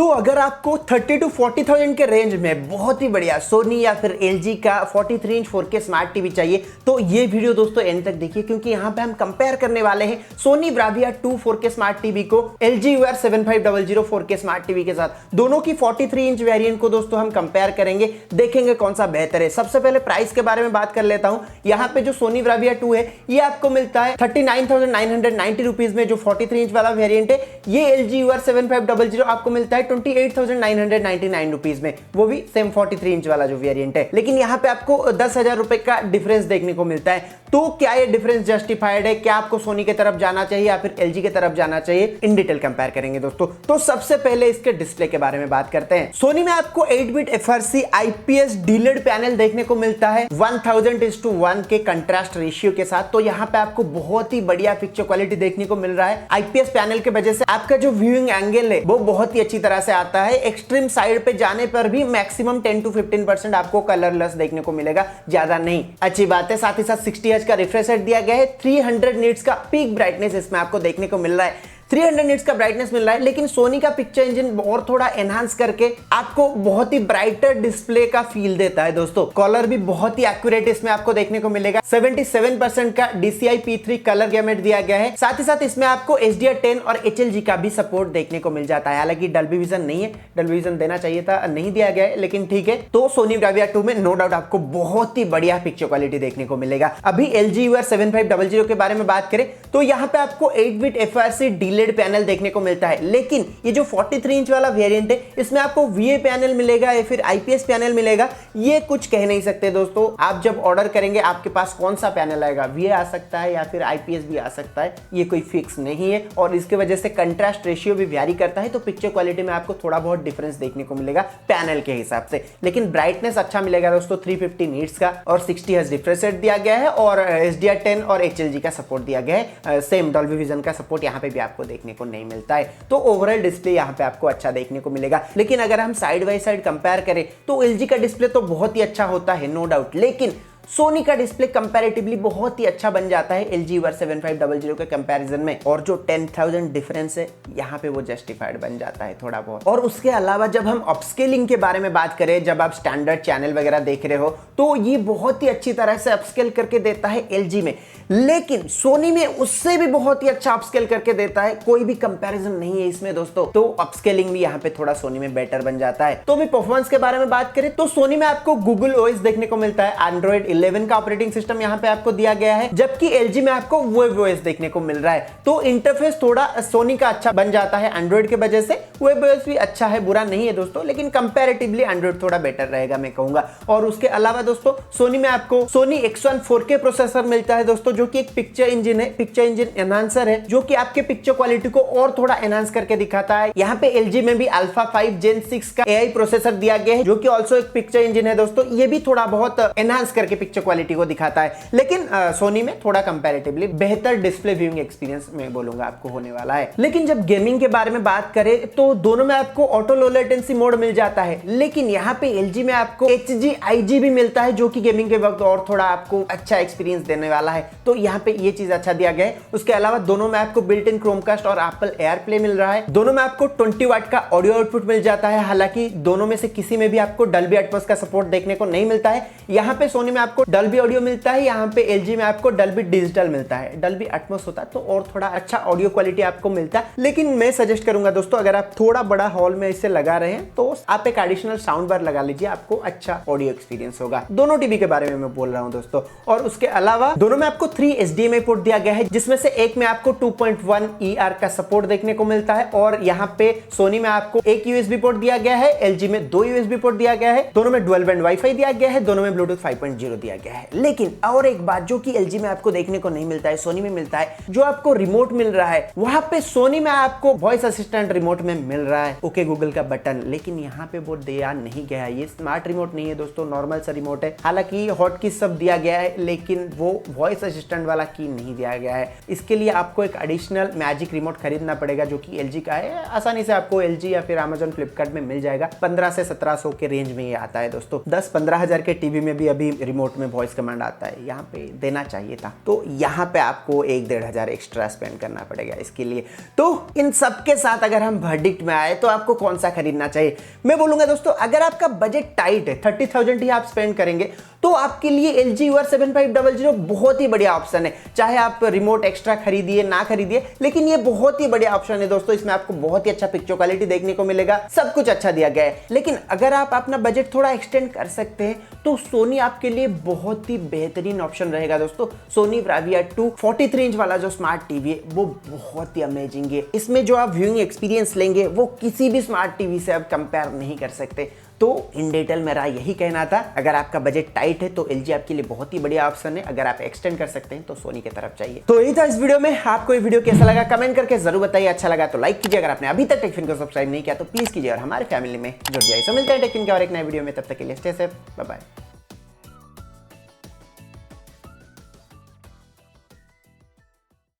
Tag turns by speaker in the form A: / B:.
A: तो अगर आपको 30 to 40,000 के रेंज में बहुत ही बढ़िया सोनी या फिर LG का 43 इंच 4K स्मार्ट टीवी चाहिए तो ये वीडियो दोस्तों एंड तक देखिए, क्योंकि यहाँ पे हम कंपेयर करने वाले हैं Sony Bravia 2 4K smart TV को LG UR 7500 4K smart TV के साथ। दोनों की 43 इंच वेरिएंट को दोस्तों हम कंपेयर करेंगे, देखेंगे कौन सा बेहतर है। सबसे पहले प्राइस के बारे में बात कर लेता हूं। यहाँ पे जो सोनी ब्राविया 2 है ये आपको मिलता है 39,990 रुपीज में। जो 43 इंच वाला वेरिएंट है ये LG UR 7500 आपको मिलता है 28,999 रुपीज में, वो भी सेम 43 इंच वाला जो वेरिएंट है। लेकिन यहाँ पे आपको 10,000 रुपए का डिफरेंस देखने को मिलता है। तो क्या ये डिफरेंस जस्टिफाइड है? क्या आपको सोनी की तरफ जाना चाहिए या फिर LG की तरफ जाना चाहिए? इन डिटेल कंपेयर करेंगे दोस्तों। तो सबसे पहले इसके डिस्प्ले के बारे में बात करते हैं। सोनी में आपको 8-बिट FRC IPS डीलेड पैनल देखने को मिलता है 1000:1 के कंट्रास्ट रेशियो के साथ। तो यहाँ पे आपको बहुत ही बढ़िया पिक्चर क्वालिटी देखने को मिल रहा है। IPS पैनल की वजह से आपका जो व्यूइंग एंगल है वो बहुत ही अच्छी तरह से आता है। एक्सट्रीम साइड पे जाने पर भी मैक्सिमम 10 to 15% आपको कलरलेस देखने को मिलेगा, ज्यादा नहीं। अच्छी बात है। साथ ही साथ 60 हर्ट्ज का रिफ्रेश रेट दिया गया है। 300 निट्स का पीक ब्राइटनेस इसमें आपको देखने को मिल रहा है। 300 निट्स का ब्राइटनेस मिल रहा है। लेकिन सोनी का पिक्चर इंजन और थोड़ा एनहांस करके आपको बहुत ही ब्राइटर डिस्प्ले का फील देता है दोस्तों। कलर भी बहुत ही एक्यूरेट इसमें आपको देखने को मिलेगा। 77% का DCI P3 कलर गैमेट दिया गया है। साथ ही साथ इसमें आपको HDR10 और HLG का भी सपोर्ट देखने को मिल जाता है। हालांकि डल्बी विजन नहीं है, डल्बी विजन देना चाहिए था, नहीं दिया गया है, लेकिन ठीक है। तो सोनी ब्राविया 2 में नो डाउट आपको बहुत ही बढ़िया पिक्चर क्वालिटी देखने को मिलेगा। अभी LG UR 7500 के बारे में बात करें तो यहाँ पे आपको 8-बिट FRC डीलेड पैनल देखने को मिलता है। लेकिन ये जो 43 इंच वाला वेरिएंट है इसमें आपको VA पैनल मिलेगा या फिर IPS पैनल मिलेगा, ये कुछ कह नहीं सकते दोस्तों। आप जब ऑर्डर करेंगे आपके पास कौन सा पैनल आएगा, VA आ सकता है या फिर IPS भी आ सकता है, ये कोई फिक्स नहीं है। और इसके वजह से कंट्रास्ट रेशियो भी वैरी करता है, तो पिक्चर क्वालिटी में आपको थोड़ा बहुत डिफरेंस देखने को मिलेगा पैनल के हिसाब से। लेकिन ब्राइटनेस अच्छा मिलेगा दोस्तों, 350 नीट्स का और 60 हर्ट्ज रिफ्रेश रेट दिया गया है और HDR10 और HLG का सपोर्ट दिया गया है। सेम डॉल्बी विजन का सपोर्ट यहाँ पे भी आपको देखने को नहीं मिलता है। तो ओवरऑल डिस्प्ले यहाँ पे आपको अच्छा देखने को मिलेगा। लेकिन अगर हम साइड बाय साइड कंपेयर करें तो LG का डिस्प्ले तो बहुत ही अच्छा होता है, नो डाउट। लेकिन सोनी का डिस्प्ले कंपैरेटिवली बहुत ही अच्छा बन जाता है LG UR 7500 के कंपैरिजन में। और जो 10,000 डिफरेंस है यहाँ पे वो जस्टिफाइड बन जाता है थोड़ा बहुत। और उसके अलावा जब हम अपस्केलिंग के बारे में बात करें, जब आप स्टैंडर्ड चैनल वगैरह देख रहे हो तो ये बहुत ही अच्छी तरह से अपस्केल करके देता है LG में। लेकिन सोनी में उससे भी बहुत ही अच्छा अपस्केल करके देता है, कोई भी कंपैरिजन नहीं है इसमें दोस्तों। तो अपस्केलिंग भी यहाँ पे थोड़ा सोनी में बेटर बन जाता है। तो भी परफॉर्मेंस के बारे में बात करें तो सोनी में आपको गूगल OS देखने को मिलता है। Android 11 का ऑपरेटिंग सिस्टम यहाँ पे आपको दिया गया है, जबकि LG में आपको वेब OS देखने को मिल रहा है। तो इंटरफेस थोड़ा सोनी का अच्छा बन जाता है एंड्रॉइड के वजह से। वेब OS भी अच्छा है, बुरा नहीं है दोस्तों, लेकिन कंपैरेटिवली एंड्रॉइड थोड़ा बेटर रहेगा मैं कहूंगा। और उसके अलावा दोस्तों सोनी में आपको सोनी X1 4K प्रोसेसर मिलता है दोस्तों, जो कि एक पिक्चर इंजन है, पिक्चर इंजन एनहांसर है, जो कि आपके पिक्चर क्वालिटी को और थोड़ा एनहांस करके दिखाता है। यहाँ पे LG में भी Alpha 5 Gen 6 का AI प्रोसेसर दिया गया है, जो कि ऑल्सो एक पिक्चर इंजन है दोस्तों। ये भी थोड़ा बहुत एनहांस करके पिक्चर क्वालिटी को दिखाता है। लेकिन सोनी में थोड़ा कंपैरेटिवली बेहतर डिस्प्ले व्यूइंग एक्सपीरियंस मैं बोलूंगा आपको होने वाला है। लेकिन जब गेमिंग के बारे में बात करें तो दोनों में आपको ऑटो लो लेटेंसी मोड मिल जाता है। लेकिन यहाँ पे LG में आपको HG-IG भी मिलता है, जो कि गेमिंग के वक्त और थोड़ा आपको अच्छा एक्सपीरियंस देने वाला है। तो यहाँ पे ये चीज अच्छा दिया गया है। उसके अलावा दोनों में आपको बिल्ट इन क्रोमकास्ट और एप्पल एयरप्ले मिल रहा है। दोनों में आपको 20 वाट का ऑडियो आउटपुट मिल जाता है। हालांकि दोनों में से किसी में भी आपको डल्बी एटमॉस का सपोर्ट देखने को नहीं मिलता है। यहाँ पे सोनी में आपको डल्बी ऑडियो मिलता है, यहाँ पे LG में आपको डल्बी डिजिटल मिलता है। डल्बी एटमॉस होता तो और थोड़ा अच्छा ऑडियो क्वालिटी आपको मिलता है। लेकिन मैं सजेस्ट करूंगा दोस्तों, अगर आप थोड़ा बड़ा हॉल में इसे लगा रहे हैं तो आप एक एडिशनल साउंड बार लगा लीजिए, आपको अच्छा ऑडियो एक्सपीरियंस होगा। दोनों टीवी के बारे में मैं बोल रहा हूं दोस्तों। और उसके अलावा दोनों में आपको 3 HDMI पोर्ट दिया गया है, जिसमें से एक में आपको 2.1 ER का सपोर्ट देखने को मिलता है। और यहाँ पे सोनी में आपको एक USB पोर्ट दिया गया है, LG में 2 USB पोर्ट दिया गया है। दोनों में डुअल बैंड वाईफाई दिया गया है, दोनों में ब्लूटूथ 5.0 दिया गया है। लेकिन और एक बात जो कि LG में आपको देखने को नहीं मिलता है, सोनी में मिलता है, जो आपको रिमोट मिल रहा है वहां पे सोनी में आपको वॉइस असिस्टेंट रिमोट में मिल रहा है, ओके गूगल का बटन। लेकिन यहाँ पे वो दिया नहीं गया है। ये स्मार्ट रिमोट नहीं है दोस्तों, नॉर्मल सा रिमोट है। हालांकि हॉट की सब दिया गया है, लेकिन वो वॉइस असिस्टेंट वाला की नहीं दिया गया है। इसके लिए आपको एक एडिशनल मैजिक रिमोट खरीदना पड़ेगा, जो कि LG का है। आसानी से आपको LG या फिर Amazon फ्लिपकार्ट में मिल जाएगा। 1500 से 1700 के रेंज में ये आता है दोस्तों। 10-15 हजार के टीवी में भी अभी रिमोट रिमोट में वॉइस कमांड आता है, यहाँ पे देना चाहिए था। तो यहाँ पे आपको 1-1.5 हज़ार एक्स्ट्रा स्पेंड करना पड़ेगा इसके लिए। तो इन सब के साथ अगर हम वर्डिक्ट में आए तो आपको कौन सा खरीदना चाहिए? मैं बोलूंगा दोस्तों, अगर आपका बजट टाइट है, 30,000 ही आप स्पेंड करेंगे, तो आपके लिए LG UR7500 बहुत ही बढ़िया ऑप्शन है। चाहे आप रिमोट एक्स्ट्रा खरीदिए ना खरीदिए, लेकिन ये बहुत ही बढ़िया ऑप्शन है दोस्तों। इसमें आपको बहुत ही अच्छा पिक्चर क्वालिटी देखने को मिलेगा, सब कुछ अच्छा दिया गया है। लेकिन अगर आप अपना बजट थोड़ा एक्सटेंड कर सकते हैं तो सोनी आपके लिए बहुत ही बेहतरीन ऑप्शन रहेगा दोस्तों। सोनी ब्राविया 2 43 इंच वाला जो स्मार्ट टीवी है वो बहुत ही अमेजिंग है। इसमें जो आप व्यूइंग एक्सपीरियंस लेंगे वो किसी भी स्मार्ट टीवी से आप कंपेयर नहीं कर सकते। तो इन डिटेल मेरा यही कहना था। अगर आपका बजट टाइट है तो LG आपके लिए बहुत ही बढ़िया ऑप्शन है। अगर आप एक्सटेंड कर सकते हैं तो सोनी की तरफ चाहिए। तो यही था इस वीडियो में। आपको ये वीडियो कैसा लगा कमेंट करके जरूर बताइए। अच्छा लगा तो लाइक कीजिए। अगर आपने अभी तक टेकफिन को सब्सक्राइब नहीं किया तो प्लीज कीजिए और हमारे फैमिली में जुड़ जाइए। मिलते हैं टेकफिन के और एक नए वीडियो में, तब तक के लिए स्टे सेफ, बाय बाय।